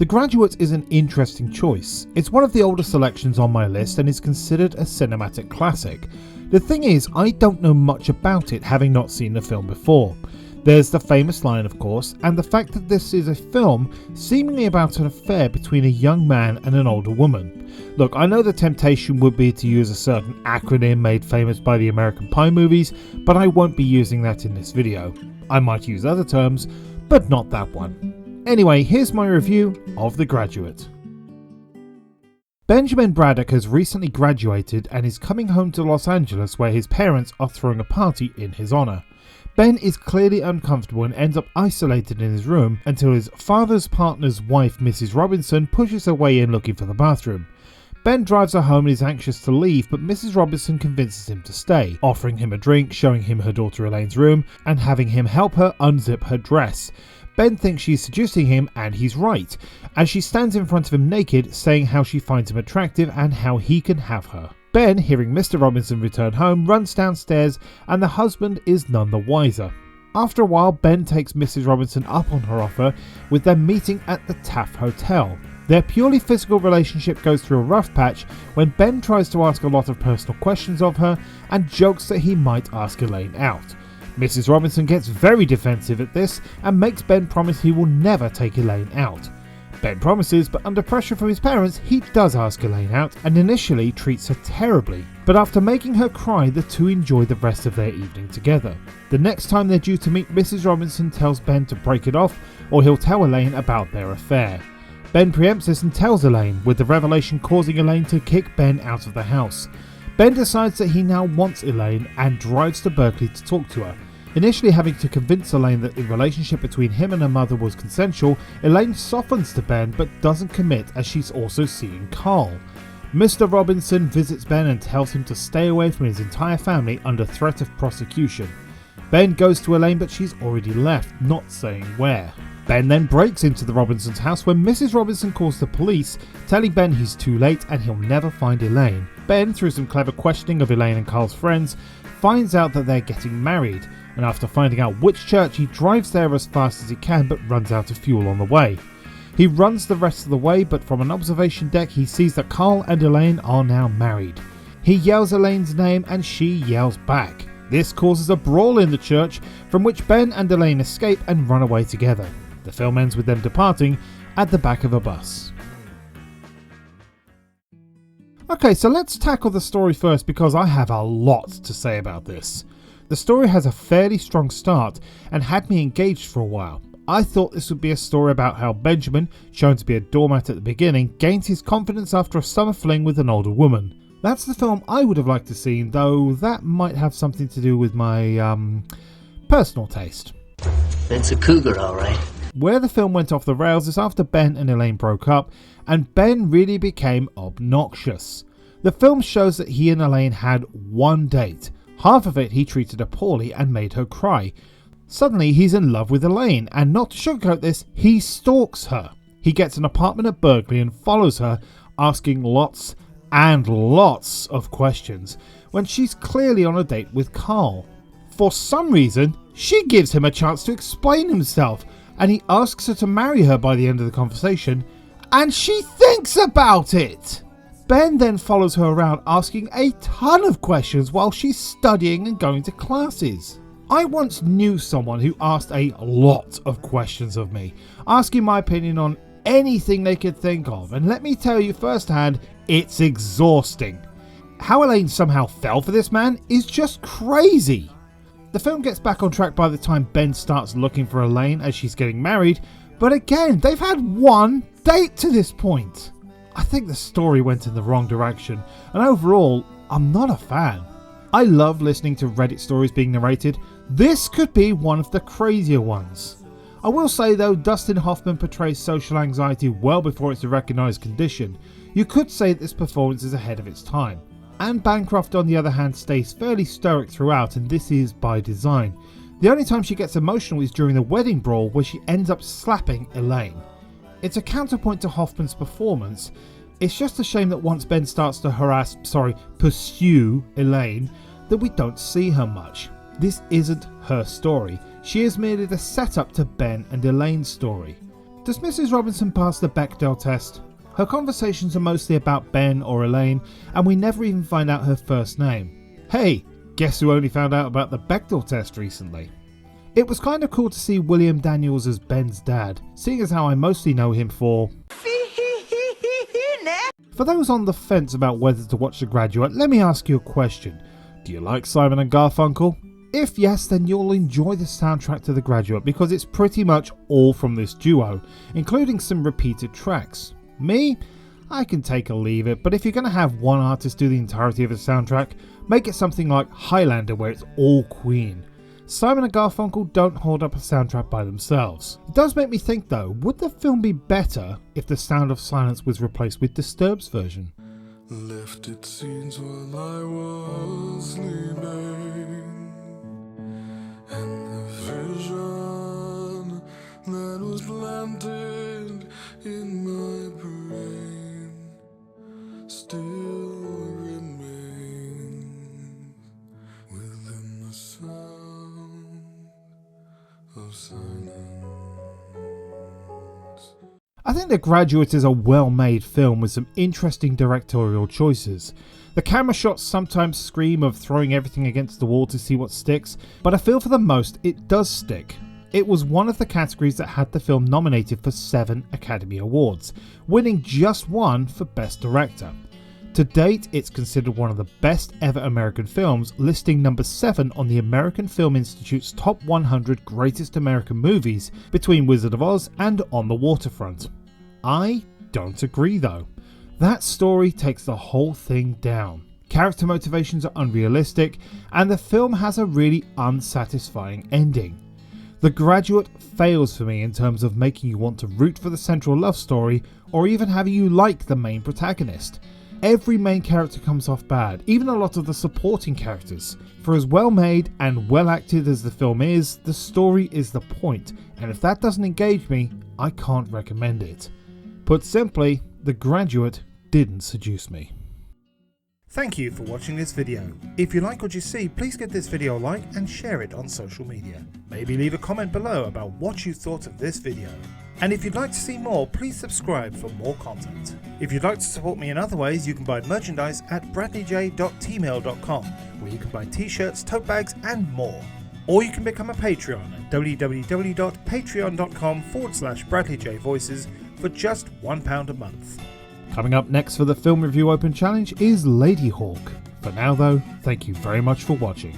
The Graduate is an interesting choice. It's one of the older selections on my list and is considered a cinematic classic. The thing is, I don't know much about it, having not seen the film before. There's the famous line, of course, and the fact that this is a film seemingly about an affair between a young man and an older woman. Look, I know the temptation would be to use a certain acronym made famous by the American Pie movies, but I won't be using that in this video. I might use other terms, but not that one. Anyway, here's my review of The Graduate. Benjamin Braddock has recently graduated and is coming home to Los Angeles, where his parents are throwing a party in his honour. Ben is clearly uncomfortable and ends up isolated in his room until his father's partner's wife, Mrs. Robinson, pushes her way in looking for the bathroom. Ben drives her home and is anxious to leave, but Mrs. Robinson convinces him to stay, offering him a drink, showing him her daughter Elaine's room, and having him help her unzip her dress. Ben thinks she's seducing him, and he's right, as she stands in front of him naked, saying how she finds him attractive and how he can have her. Ben, hearing Mr. Robinson return home, runs downstairs and the husband is none the wiser. After a while, Ben takes Mrs. Robinson up on her offer, with them meeting at the Taft Hotel. Their purely physical relationship goes through a rough patch when Ben tries to ask a lot of personal questions of her and jokes that he might ask Elaine out. Mrs. Robinson gets very defensive at this and makes Ben promise he will never take Elaine out. Ben promises, but under pressure from his parents, he does ask Elaine out and initially treats her terribly. But after making her cry, the two enjoy the rest of their evening together. The next time they're due to meet, Mrs. Robinson tells Ben to break it off or he'll tell Elaine about their affair. Ben preempts this and tells Elaine, with the revelation causing Elaine to kick Ben out of the house. Ben decides that he now wants Elaine and drives to Berkeley to talk to her. Initially having to convince Elaine that the relationship between him and her mother was consensual, Elaine softens to Ben but doesn't commit, as she's also seeing Carl. Mr. Robinson visits Ben and tells him to stay away from his entire family under threat of prosecution. Ben goes to Elaine, but she's already left, not saying where. Ben then breaks into the Robinsons' house when Mrs. Robinson calls the police, telling Ben he's too late and he'll never find Elaine. Ben, through some clever questioning of Elaine and Carl's friends, finds out that they're getting married, and after finding out which church, he drives there as fast as he can but runs out of fuel on the way. He runs the rest of the way, but from an observation deck he sees that Carl and Elaine are now married. He yells Elaine's name and she yells back. This causes a brawl in the church, from which Ben and Elaine escape and run away together. The film ends with them departing at the back of a bus. Okay, so let's tackle the story first because I have a lot to say about this. The story has a fairly strong start and had me engaged for a while. I thought this would be a story about how Benjamin, shown to be a doormat at the beginning, gains his confidence after a summer fling with an older woman. That's the film I would have liked to see, though that might have something to do with my personal taste. It's a cougar, alright. Where the film went off the rails is after Ben and Elaine broke up, and Ben really became obnoxious. The film shows that he and Elaine had one date. Half of it he treated her poorly and made her cry. Suddenly he's in love with Elaine, and not to sugarcoat this, he stalks her. He gets an apartment at Berkeley and follows her, asking lots and lots of questions, when she's clearly on a date with Carl. For some reason, she gives him a chance to explain himself, and he asks her to marry her by the end of the conversation, and she thinks about it! Ben then follows her around asking a ton of questions while she's studying and going to classes. I once knew someone who asked a lot of questions of me, asking my opinion on anything they could think of, and let me tell you firsthand, it's exhausting. How Elaine somehow fell for this man is just crazy. The film gets back on track by the time Ben starts looking for Elaine as she's getting married, but again, they've had one date to this point. I think the story went in the wrong direction, and overall, I'm not a fan. I love listening to Reddit stories being narrated. This could be one of the crazier ones. I will say though, Dustin Hoffman portrays social anxiety well before it's a recognised condition. You could say that this performance is ahead of its time. And Bancroft on the other hand stays fairly stoic throughout, and this is by design. The only time she gets emotional is during the wedding brawl, where she ends up slapping Elaine. It's a counterpoint to Hoffman's performance. It's just a shame that once Ben starts to pursue Elaine, that we don't see her much. This isn't her story. She is merely the setup to Ben and Elaine's story. Does Mrs. Robinson pass the Bechdel test? Her conversations are mostly about Ben or Elaine, and we never even find out her first name. Hey, guess who only found out about the Bechdel test recently? It was kind of cool to see William Daniels as Ben's dad, seeing as how I mostly know him for... For those on the fence about whether to watch The Graduate, let me ask you a question. Do you like Simon and Garfunkel? If yes, then you'll enjoy the soundtrack to The Graduate because it's pretty much all from this duo, including some repeated tracks. Me? I can take or leave it, but if you're going to have one artist do the entirety of a soundtrack, make it something like Highlander where it's all Queen. Simon and Garfunkel don't hold up a soundtrack by themselves. It does make me think though, would the film be better if The Sound of Silence was replaced with Disturbed's version? Left its scenes while I was sleeping, and the vision that was planted in my brain still remains within the sound of silence. I think The Graduate is a well-made film with some interesting directorial choices. The camera shots sometimes scream of throwing everything against the wall to see what sticks, but I feel for the most it does stick. It was one of the categories that had the film nominated for 7 Academy Awards, winning just one for Best Director. To date, it's considered one of the best ever American films, listing number 7 on the American Film Institute's Top 100 Greatest American Movies between Wizard of Oz and On the Waterfront. I don't agree though. That story takes the whole thing down. Character motivations are unrealistic, and the film has a really unsatisfying ending. The Graduate fails for me in terms of making you want to root for the central love story or even having you like the main protagonist. Every main character comes off bad, even a lot of the supporting characters. For as well made and well acted as the film is, the story is the point, and if that doesn't engage me, I can't recommend it. Put simply, The Graduate didn't seduce me. Thank you for watching this video. If you like what you see, please give this video a like and share it on social media. Maybe leave a comment below about what you thought of this video. And if you'd like to see more, please subscribe for more content. If you'd like to support me in other ways, you can buy merchandise at bradleyj.tmail.com, where you can buy t-shirts, tote bags and more. Or you can become a Patreon at www.patreon.com/BradleyJVoices for just £1 a month. Coming up next for the Film Review Open Challenge is Lady Hawk. For now though, thank you very much for watching.